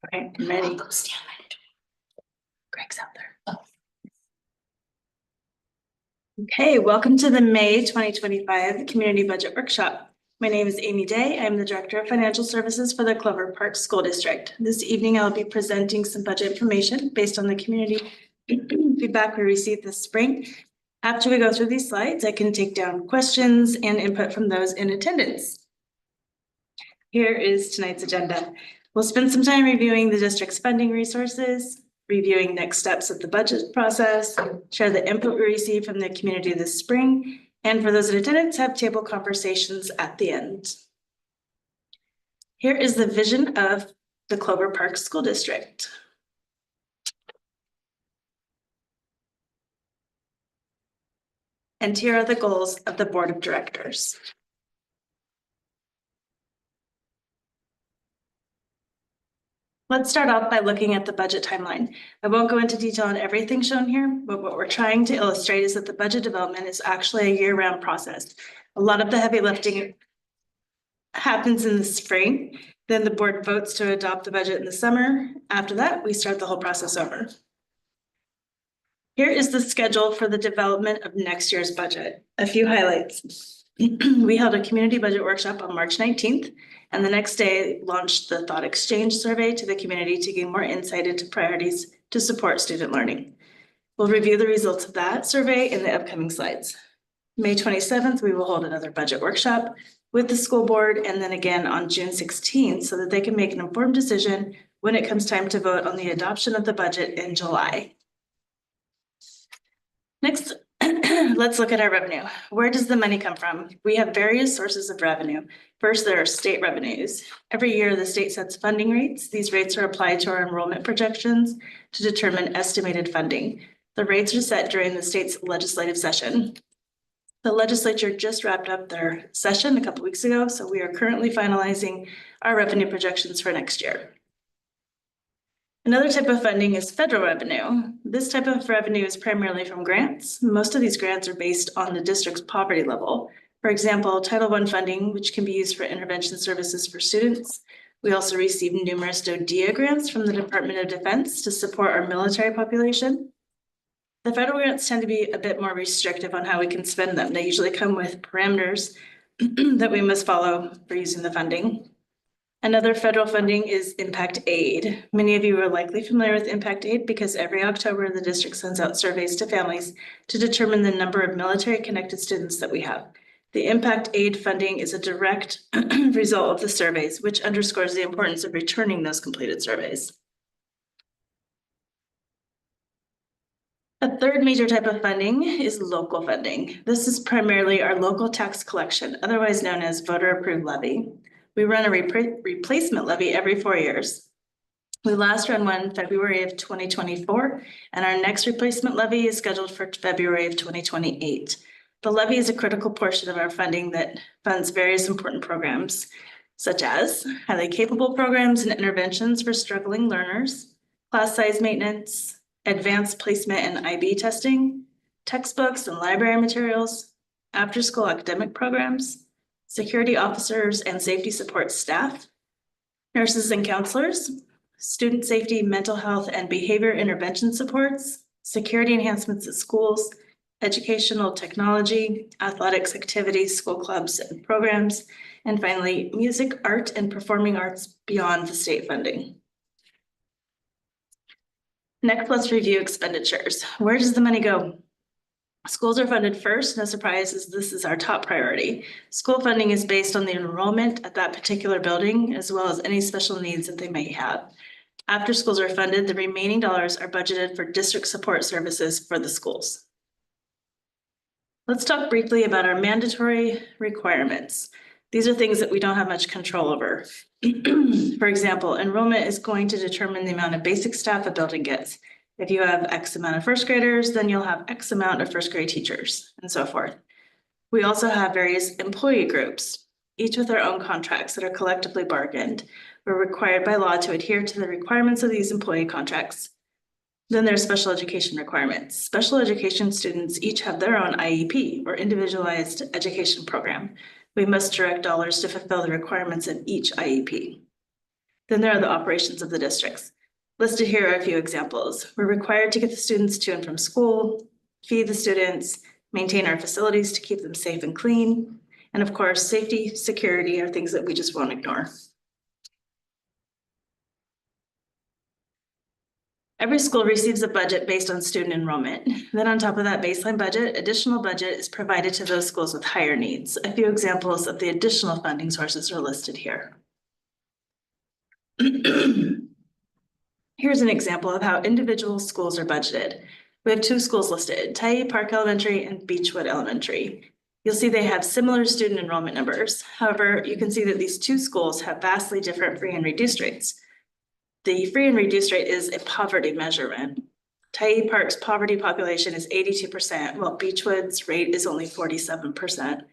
Okay, I'm ready. Go stand by the door. Greg's out there. Okay, welcome to the May 2025 Community Budget Workshop. My name is Amy Day. I'm the Director of Financial Services for the Clover Park School District. This evening, I'll be presenting some budget information based on the community feedback we received this spring. After we go through these slides, I can take down questions and input from those in attendance. Here is tonight's agenda. We'll spend some time reviewing the district's funding resources, reviewing next steps of the budget process, share the input we received from the community this spring, and for those in attendance, have table conversations at the end. Here is the vision of the Clover Park School District. And here are the goals of the Board of Directors. Let's start off by looking at the budget timeline. I won't go into detail on everything shown here, but what we're trying to illustrate is that the budget development is actually a year-round process. A lot of the heavy lifting happens in the spring. Then the board votes to adopt the budget in the summer. After that, we start the whole process over. Here is the schedule for the development of next year's budget. A few highlights. We held a community budget workshop on March 19th, and the next day launched the Thought Exchange survey to the community to gain more insight into priorities to support student learning. We'll review the results of that survey in the upcoming slides. May 27th, we will hold another budget workshop with the school board, and then again on June 16th, so that they can make an informed decision when it comes time to vote on the adoption of the budget in July. Next, let's look at our revenue. Where does the money come from? We have various sources of revenue. First, there are state revenues. Every year, the state sets funding rates. These rates are applied to our enrollment projections to determine estimated funding. The rates are set during the state's legislative session. The legislature just wrapped up their session a couple weeks ago, so we are currently finalizing our revenue projections for next year. Another type of funding is federal revenue. This type of revenue is primarily from grants. Most of these grants are based on the district's poverty level. For example, Title I funding, which can be used for intervention services for students. We also receive numerous DoDEA grants from the Department of Defense to support our military population. The federal grants tend to be a bit more restrictive on how we can spend them. They usually come with parameters that we must follow for using the funding. Another federal funding is Impact Aid. Many of you are likely familiar with Impact Aid because every October, the district sends out surveys to families to determine the number of military-connected students that we have. The Impact Aid funding is a direct result of the surveys, which underscores the importance of returning those completed surveys. A third major type of funding is local funding. This is primarily our local tax collection, otherwise known as voter-approved levy. We run a replacement levy every 4 years. We last ran one February of 2024, and our next replacement levy is scheduled for February of 2028. The levy is a critical portion of our funding that funds various important programs, such as highly capable programs and interventions for struggling learners, class size maintenance, advanced placement and IB testing, textbooks and library materials, after-school academic programs, security officers and safety support staff, nurses and counselors, student safety, mental health, and behavior intervention supports, security enhancements at schools, educational technology, athletics activities, school clubs and programs, and finally, music, art, and performing arts beyond the state funding. Next, let's review expenditures. Where does the money go? Schools are funded first. No surprise, as this is our top priority. School funding is based on the enrollment at that particular building, as well as any special needs that they may have. After schools are funded, the remaining dollars are budgeted for district support services for the schools. Let's talk briefly about our mandatory requirements. These are things that we don't have much control over. For example, enrollment is going to determine the amount of basic staff a building gets. If you have X amount of first graders, then you'll have X amount of first grade teachers, and so forth. We also have various employee groups, each with their own contracts that are collectively bargained. We're required by law to adhere to the requirements of these employee contracts. Then there's special education requirements. Special education students each have their own IEP, or individualized education program. We must direct dollars to fulfill the requirements of each IEP. Then there are the operations of the districts. Listed here are a few examples. We're required to get the students to and from school, feed the students, maintain our facilities to keep them safe and clean. And of course, safety, security are things that we just won't ignore. Every school receives a budget based on student enrollment. Then on top of that baseline budget, additional budget is provided to those schools with higher needs. A few examples of the additional funding sources are listed here. Here's an example of how individual schools are budgeted. We have two schools listed, Tyee Park Elementary and Beechwood Elementary. You'll see they have similar student enrollment numbers. However, you can see that these two schools have vastly different free and reduced rates. The free and reduced rate is a poverty measurement. Tyee Park's poverty population is 82%, while Beechwood's rate is only 47%.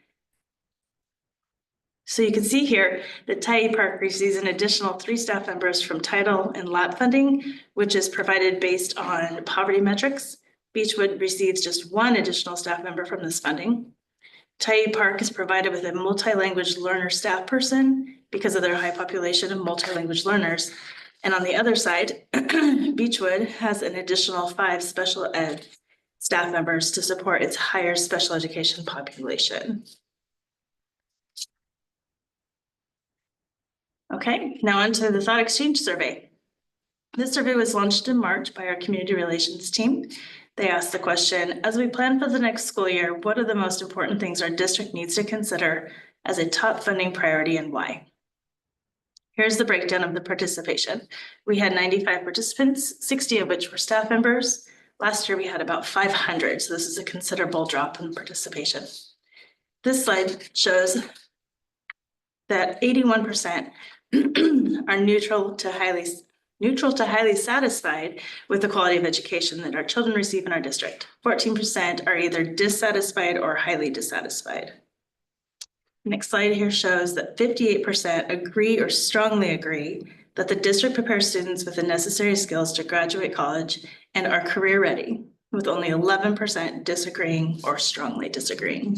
So you can see here that Tyee Park receives an additional 3 staff members from Title and LAP funding, which is provided based on poverty metrics. Beechwood receives just 1 additional staff member from this funding. Tyee Park is provided with a multi-language learner staff person because of their high population of multi-language learners. And on the other side, Beechwood has an additional 5 special ed staff members to support its higher special education population. Okay, now on to the thought exchange survey. This survey was launched in March by our community relations team. They asked the question, as we plan for the next school year, what are the most important things our district needs to consider as a top funding priority and why? Here's the breakdown of the participation. We had 95 participants, 60 of which were staff members. Last year we had about 500, so this is a considerable drop in participation. This slide shows that 81% are neutral to highly satisfied with the quality of education that our children receive in our district. 14% are either dissatisfied or highly dissatisfied. Next slide here shows that 58% agree or strongly agree that the district prepares students with the necessary skills to graduate college and are career ready, with only 11% disagreeing or strongly disagreeing.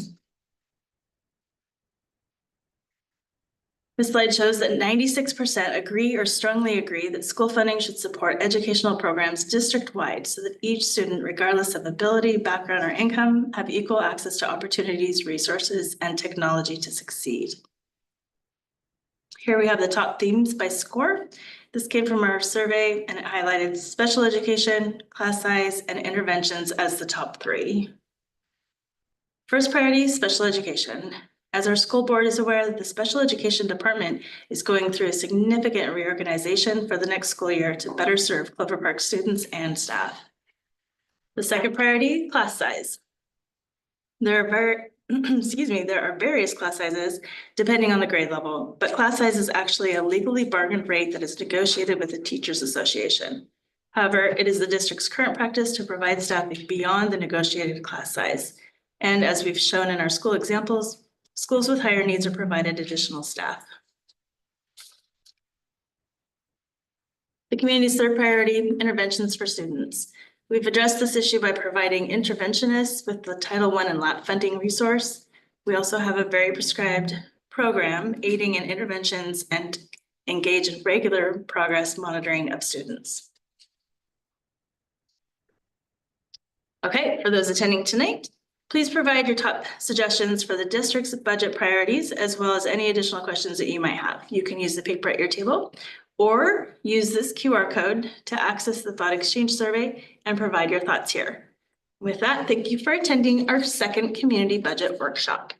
This slide shows that 96% agree or strongly agree that school funding should support educational programs district-wide so that each student, regardless of ability, background, or income, have equal access to opportunities, resources, and technology to succeed. Here we have the top themes by score. This came from our survey and it highlighted special education, class size, and interventions as the top 3. First priority, special education. As our school board is aware, the special education department is going through a significant reorganization for the next school year to better serve Clover Park students and staff. The second priority, class size. There are various class sizes depending on the grade level, but class size is actually a legally bargained rate that is negotiated with the Teachers Association. However, it is the district's current practice to provide staffing beyond the negotiated class size. And as we've shown in our school examples, schools with higher needs are provided additional staff. The community's third priority, interventions for students. We've addressed this issue by providing interventionists with the Title I and LAP funding resource. We also have a very prescribed program aiding in interventions and engage in regular progress monitoring of students. Okay, for those attending tonight, please provide your top suggestions for the district's budget priorities, as well as any additional questions that you might have. You can use the paper at your table or use this QR code to access the thought exchange survey and provide your thoughts here. With that, thank you for attending our second community budget workshop.